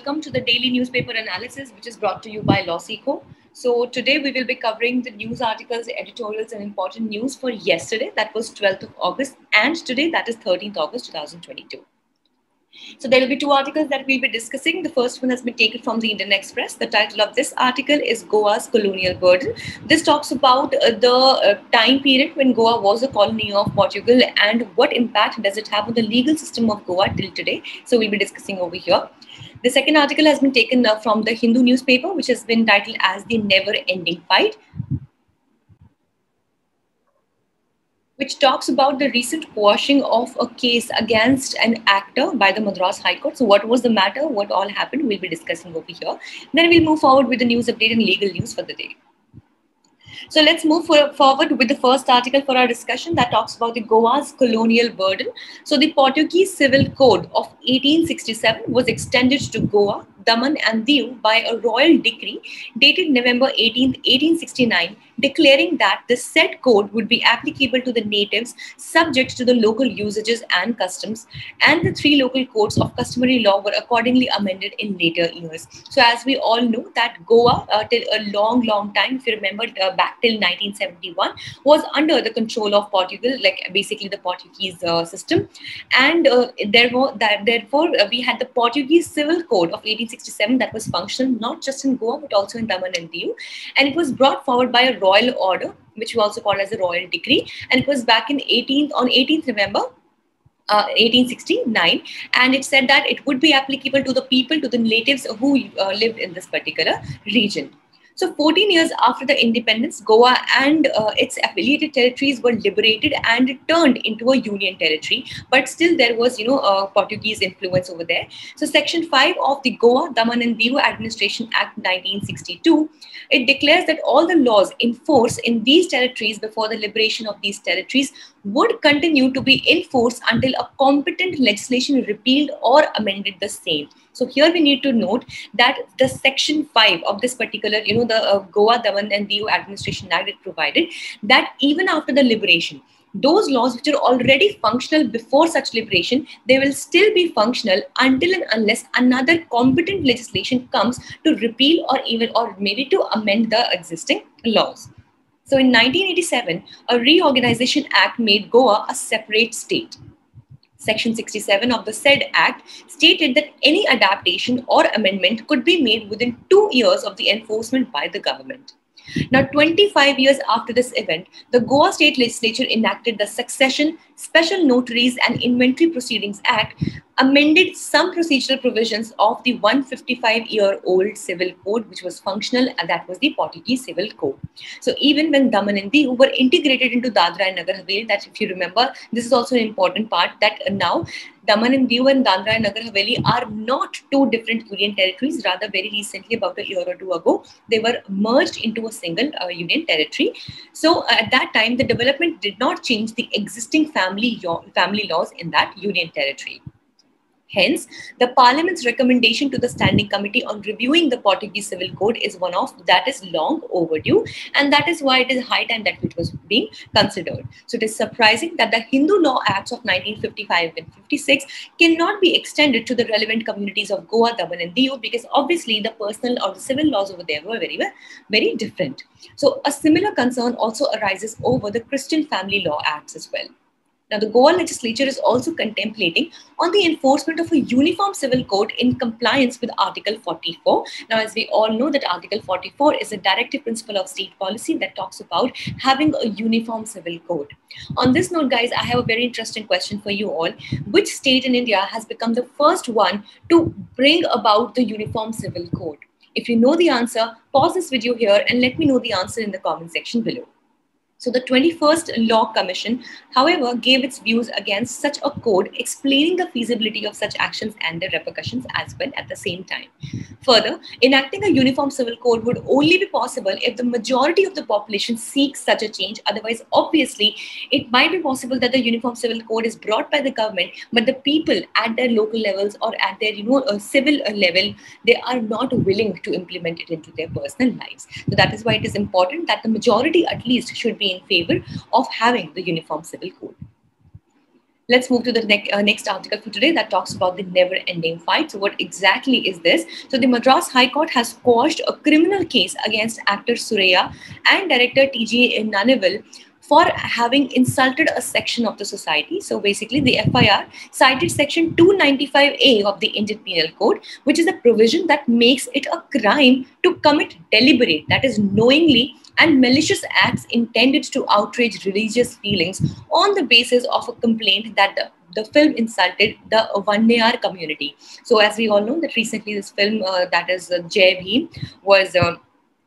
welcome to the daily newspaper analysis, which is brought to you by LawSeco. So today we will be covering the news articles, editorials, and important news for yesterday, that was 12th of August, and today, that is 13th August 2022. So there will be two articles that we'll be discussing. The first one has been taken from the Indian Express. The title of this article is Goa's Colonial Burden. This talks about the time period when Goa was a colony of Portugal and what impact does it have on the legal system of Goa till today. So we'll be discussing over here. The second article has been taken from the Hindu newspaper, which has been titled as The Never Ending Fight, which talks about the recent quashing of a case against an actor by the Madras High Court. So what was the matter? What all happened? We'll be discussing over here. Then we'll move forward with the news update and legal news for the day. So let's move forward with the first article for our discussion that talks about the Goa's colonial burden. So the Portuguese Civil Code of 1867 was extended to Goa, Daman and Diu by a royal decree dated November 18, 1869, declaring that the said code would be applicable to the natives subject to the local usages and customs, and the three local codes of customary law were accordingly amended in later years. So as we all know that Goa till a long time, if you remember back till 1971, was under the control of Portugal, like basically the Portuguese system, and therefore we had the Portuguese Civil Code of 1867 that was functional not just in Goa but also in Daman and Diu, and it was brought forward by a royal order, which we also call as a royal decree, and it was back in 18th November 1869, and it said that it would be applicable to the people, to the natives who lived in this particular region. So 14 years after the independence, Goa and its affiliated territories were liberated and turned into a union territory, but still there was, Portuguese influence over there. So Section 5 of the Goa, Daman and Diu Administration Act 1962, it declares that all the laws in force in these territories before the liberation of these territories would continue to be in force until a competent legislation repealed or amended the same. So here we need to note that the Section 5 of this particular, the Goa, Daman and Diu Administration Act, it provided that even after the liberation, those laws which are already functional before such liberation, they will still be functional until and unless another competent legislation comes to repeal or maybe to amend the existing laws. So in 1987, a Reorganization Act made Goa a separate state. Section 67 of the said Act stated that any adaptation or amendment could be made within 2 years of the enforcement by the government. Now, 25 years after this event, the Goa State Legislature enacted the Succession, Special Notaries and Inventory Proceedings Act, amended some procedural provisions of the 155-year-old Civil Code, which was functional, and that was the Portuguese Civil Code. So even when Daman and Diu were integrated into Dadra and Nagar Haveli, that if you remember, this is also an important part, that now Daman and Diu and Dadra and Nagar Haveli are not two different union territories. Rather, very recently, about a year or two ago, they were merged into a single union territory. So at that time, the development did not change the existing family laws in that union territory. Hence, the Parliament's recommendation to the Standing Committee on reviewing the Portuguese Civil Code is one of that is long overdue, and that is why it is high time that it was being considered. So it is surprising that the Hindu Law Acts of 1955 and 56 cannot be extended to the relevant communities of Goa, Daman and Diu, because obviously the personal or the civil laws over there were very different. So a similar concern also arises over the Christian Family Law Acts as well. Now, the Goa legislature is also contemplating on the enforcement of a uniform civil code in compliance with Article 44. Now, as we all know that Article 44 is a directive principle of state policy that talks about having a uniform civil code. On this note, guys, I have a very interesting question for you all. Which state in India has become the first one to bring about the uniform civil code? If you know the answer, pause this video here and let me know the answer in the comment section below. So the 21st Law Commission, however, gave its views against such a code, explaining the feasibility of such actions and their repercussions as well at the same time. Further, enacting a uniform civil code would only be possible if the majority of the population seeks such a change. Otherwise, obviously, it might be possible that the uniform civil code is brought by the government, but the people at their local levels or at their civil level, they are not willing to implement it into their personal lives. So that is why it is important that the majority at least should be in favor of having the uniform civil code. Let's move to the next article for today that talks about the never-ending fight. So what exactly is this? So the Madras High Court has quashed a criminal case against actor Surya and director T.G. Nanival for having insulted a section of the society. So basically the FIR cited section 295A of the Indian Penal Code, which is a provision that makes it a crime to commit deliberate, that is knowingly, and malicious acts intended to outrage religious feelings on the basis of a complaint that the film insulted the Vanniyar community. So as we all know that recently this film that is Jai Bhim was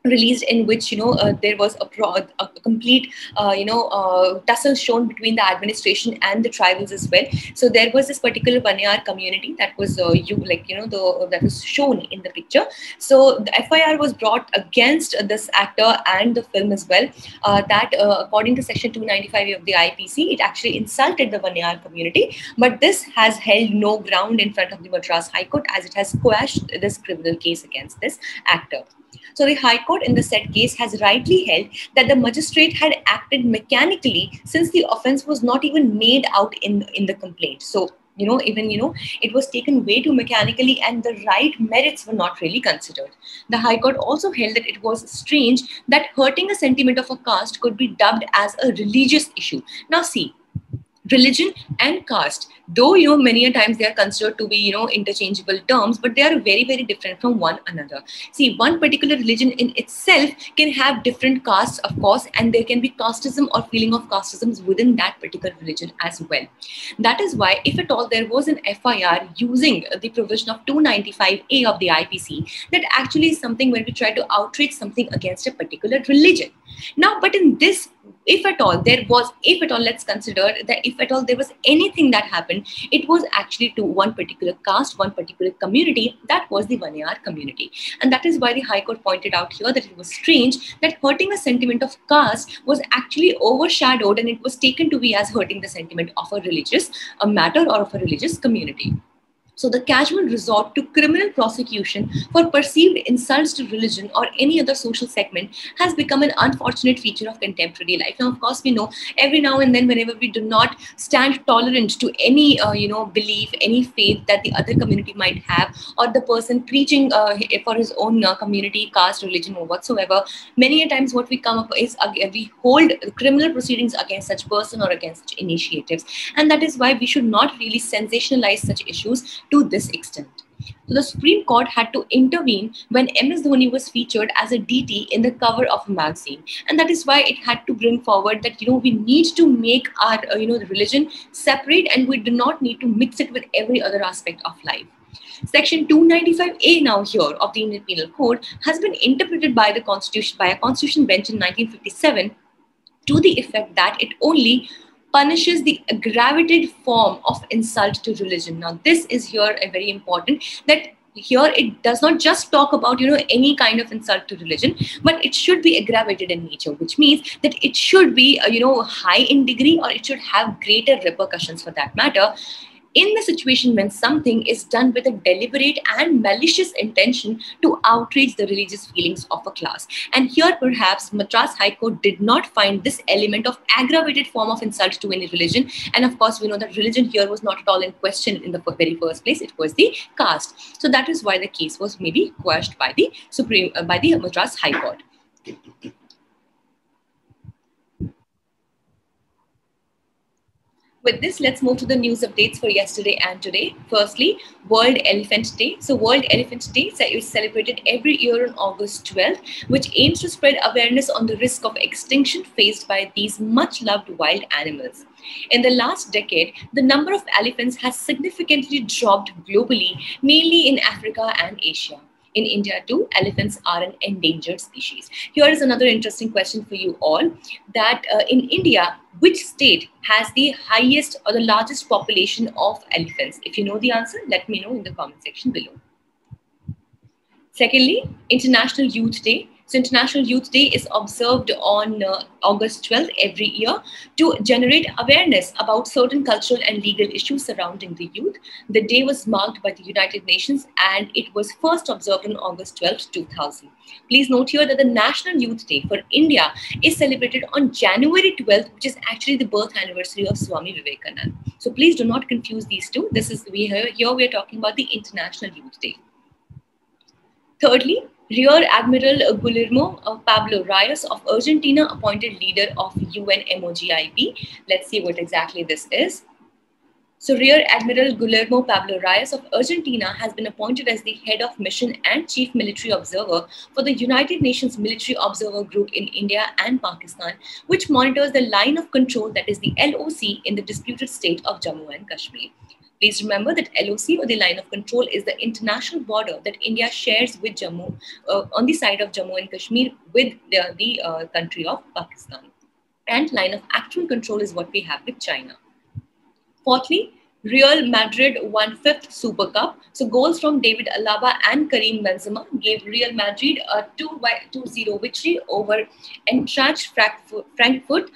released, in which there was a complete tussle shown between the administration and the tribals as well. So there was this particular Vanniyar community that was that was shown in the picture. So the FIR was brought against this actor and the film as well, that according to section 295 of the IPC, it actually insulted the Vanniyar community, but this has held no ground in front of the Madras High Court, as it has quashed this criminal case against this actor. So the High Court in the said case has rightly held that the magistrate had acted mechanically, since the offence was not even made out in the complaint. So it was taken way too mechanically, and the right merits were not really considered. The High Court also held that it was strange that hurting a sentiment of a caste could be dubbed as a religious issue. Now see, religion and caste, though many a times they are considered to be interchangeable terms, but they are very, very different from one another. See, one particular religion in itself can have different castes, of course, and there can be casteism or feeling of casteism within that particular religion as well. That is why, if at all there was an FIR using the provision of 295A of the IPC, that actually is something when we try to outrage something against a particular religion. Now, but in this, if at all, let's consider that if at all there was anything that happened, it was actually to one particular caste, one particular community, that was the Vanniyar community. And that is why the High Court pointed out here that it was strange that hurting a sentiment of caste was actually overshadowed, and it was taken to be as hurting the sentiment of a religious matter or of a religious community. So the casual resort to criminal prosecution for perceived insults to religion or any other social segment has become an unfortunate feature of contemporary life. Now, of course, we know every now and then, whenever we do not stand tolerant to any, belief, any faith that the other community might have, or the person preaching for his own community, caste, religion, or whatsoever, many a times what we come up is we hold criminal proceedings against such person or against such initiatives. And that is why we should not really sensationalize such issues to this extent. So the Supreme Court had to intervene when MS Dhoni was featured as a DT in the cover of a magazine, and that is why it had to bring forward that we need to make our the religion separate, and we do not need to mix it with every other aspect of life. Section 295A now here of the Indian Penal Code has been interpreted by the Constitution, by a Constitution bench in 1957, to the effect that it only punishes the aggravated form of insult to religion. Now, this is here a very important, that here it does not just talk about any kind of insult to religion, but it should be aggravated in nature, which means that it should be high in degree, or it should have greater repercussions for that matter, in the situation when something is done with a deliberate and malicious intention to outrage the religious feelings of a class. And here perhaps Madras High Court did not find this element of aggravated form of insult to any religion. And of course, we know that religion here was not at all in question in the very first place. It was the caste. So that is why the case was maybe quashed by the Madras High Court. With this, let's move to the news updates for yesterday and today. Firstly, World Elephant Day. So World Elephant Day is celebrated every year on August 12th, which aims to spread awareness on the risk of extinction faced by these much-loved wild animals. In the last decade, the number of elephants has significantly dropped globally, mainly in Africa and Asia. In India too, elephants are an endangered species. Here is another interesting question for you all, that in India, which state has the highest or the largest population of elephants? If you know the answer, let me know in the comment section below. Secondly, International Youth Day. So International Youth Day is observed on August 12th every year to generate awareness about certain cultural and legal issues surrounding the youth. The day was marked by the United Nations and it was first observed on August 12th, 2000. Please note here that the National Youth Day for India is celebrated on January 12th, which is actually the birth anniversary of Swami Vivekananda. So please do not confuse these two. Here we are talking about the International Youth Day. Thirdly, Rear Admiral Guillermo Pablo Reyes of Argentina appointed leader of UN MOGIP. Let's see what exactly this is. So Rear Admiral Guillermo Pablo Reyes of Argentina has been appointed as the head of mission and chief military observer for the United Nations Military Observer Group in India and Pakistan, which monitors the line of control, that is the LOC, in the disputed state of Jammu and Kashmir. Please remember that LOC, or the line of control, is the international border that India shares with Jammu, on the side of Jammu and Kashmir with the country of Pakistan. And line of actual control is what we have with China. Fourthly, Real Madrid won 5th Super Cup. So goals from David Alaba and Karim Benzema gave Real Madrid a 2-0 victory over Eintracht Frankfurt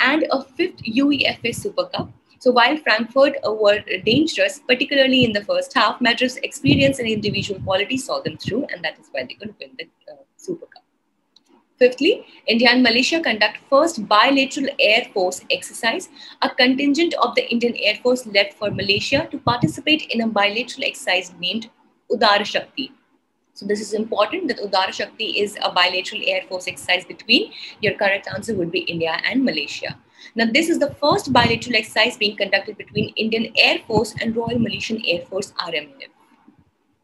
and a 5th UEFA Super Cup. So while Frankfurt were dangerous, particularly in the first half, Madrid's experience and individual quality saw them through, and that is why they could win the Super Cup. Fifthly, India and Malaysia conduct first bilateral Air Force exercise. A contingent of the Indian Air Force left for Malaysia to participate in a bilateral exercise named Udara Shakti. So this is important, that Udara Shakti is a bilateral Air Force exercise between, your correct answer would be India and Malaysia. Now, this is the first bilateral exercise being conducted between Indian Air Force and Royal Malaysian Air Force RMAF.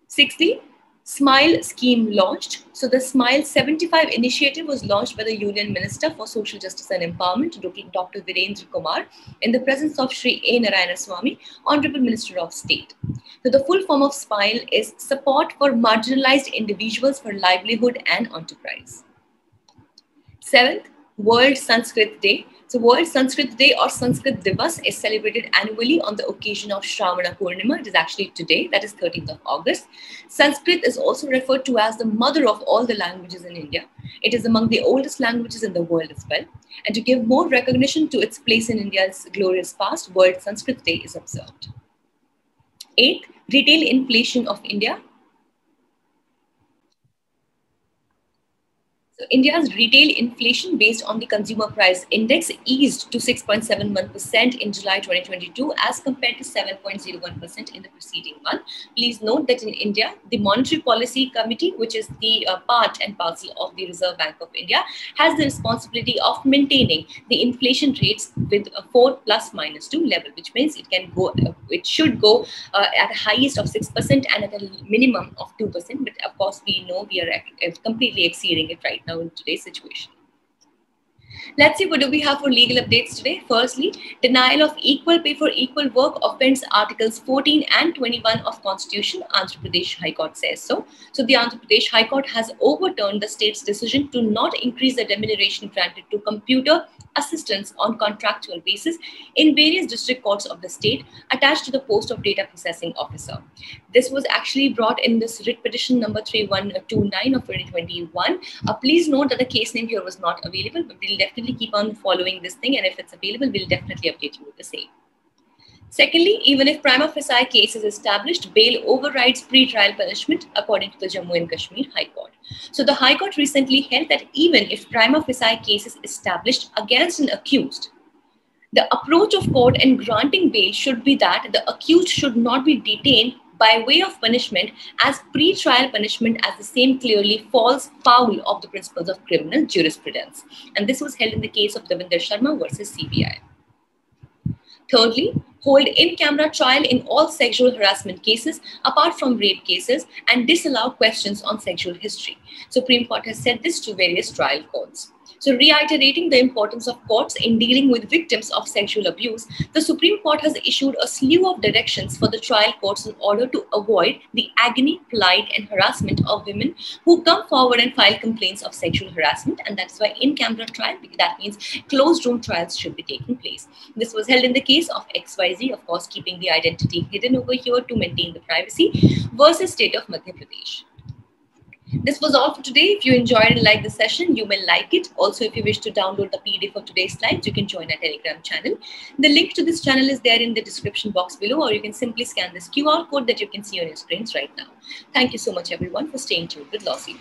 Sixthly, SMILE scheme launched. So the SMILE 75 initiative was launched by the Union Minister for Social Justice and Empowerment, Dr. Virendra Kumar, in the presence of Sri A. Narayanaswamy, Honorable Minister of State. So the full form of SMILE is Support for Marginalized Individuals for Livelihood and Enterprise. Seventh, World Sanskrit Day. So World Sanskrit Day or Sanskrit Divas is celebrated annually on the occasion of Shravana Purnima. It is actually today, that is 13th of August. Sanskrit is also referred to as the mother of all the languages in India. It is among the oldest languages in the world as well. And to give more recognition to its place in India's glorious past, World Sanskrit Day is observed. Eighth, retail inflation of India. So India's retail inflation based on the consumer price index eased to 6.71% in July 2022 as compared to 7.01% in the preceding month. Please note that in India, the Monetary Policy Committee, which is the part and parcel of the Reserve Bank of India, has the responsibility of maintaining the inflation rates with a 4 ± 2 level, which means it should go at a highest of 6% and at a minimum of 2%. But of course, we know we are completely exceeding it right now in today's situation. Let's see what do we have for legal updates today. Firstly, denial of equal pay for equal work offends Articles 14 and 21 of Constitution. Andhra Pradesh High Court says so. So the Andhra Pradesh High Court has overturned the state's decision to not increase the remuneration granted to computer assistants on contractual basis in various district courts of the state attached to the post of data processing officer. This was actually brought in this writ petition number 3129 of 2021. Please note that the case name here was not available, but we'll definitely keep on following this thing, and if it's available, we'll definitely update you with the same. Secondly, even if prima facie case is established, bail overrides pre-trial punishment according to the Jammu and Kashmir High Court. So the High Court recently held that even if prima facie case is established against an accused, the approach of court in granting bail should be that the accused should not be detained by way of punishment, as pre-trial punishment as the same clearly falls foul of the principles of criminal jurisprudence. And this was held in the case of Davinder Sharma versus CBI. Thirdly, hold in-camera trial in all sexual harassment cases apart from rape cases and disallow questions on sexual history. Supreme Court has said this to various trial courts. So reiterating the importance of courts in dealing with victims of sexual abuse, the Supreme Court has issued a slew of directions for the trial courts in order to avoid the agony, plight, and harassment of women who come forward and file complaints of sexual harassment. And that's why in-camera trial, that means closed room trials should be taking place. This was held in the case of XYZ, of course, keeping the identity hidden over here to maintain the privacy, versus state of Madhya Pradesh. This was all for today. If you enjoyed and liked the session, you may like it. Also, if you wish to download the PDF of today's slides, you can join our Telegram channel. The link to this channel is there in the description box below, or you can simply scan this QR code that you can see on your screens right now. Thank you so much, everyone, for staying tuned with Lossy.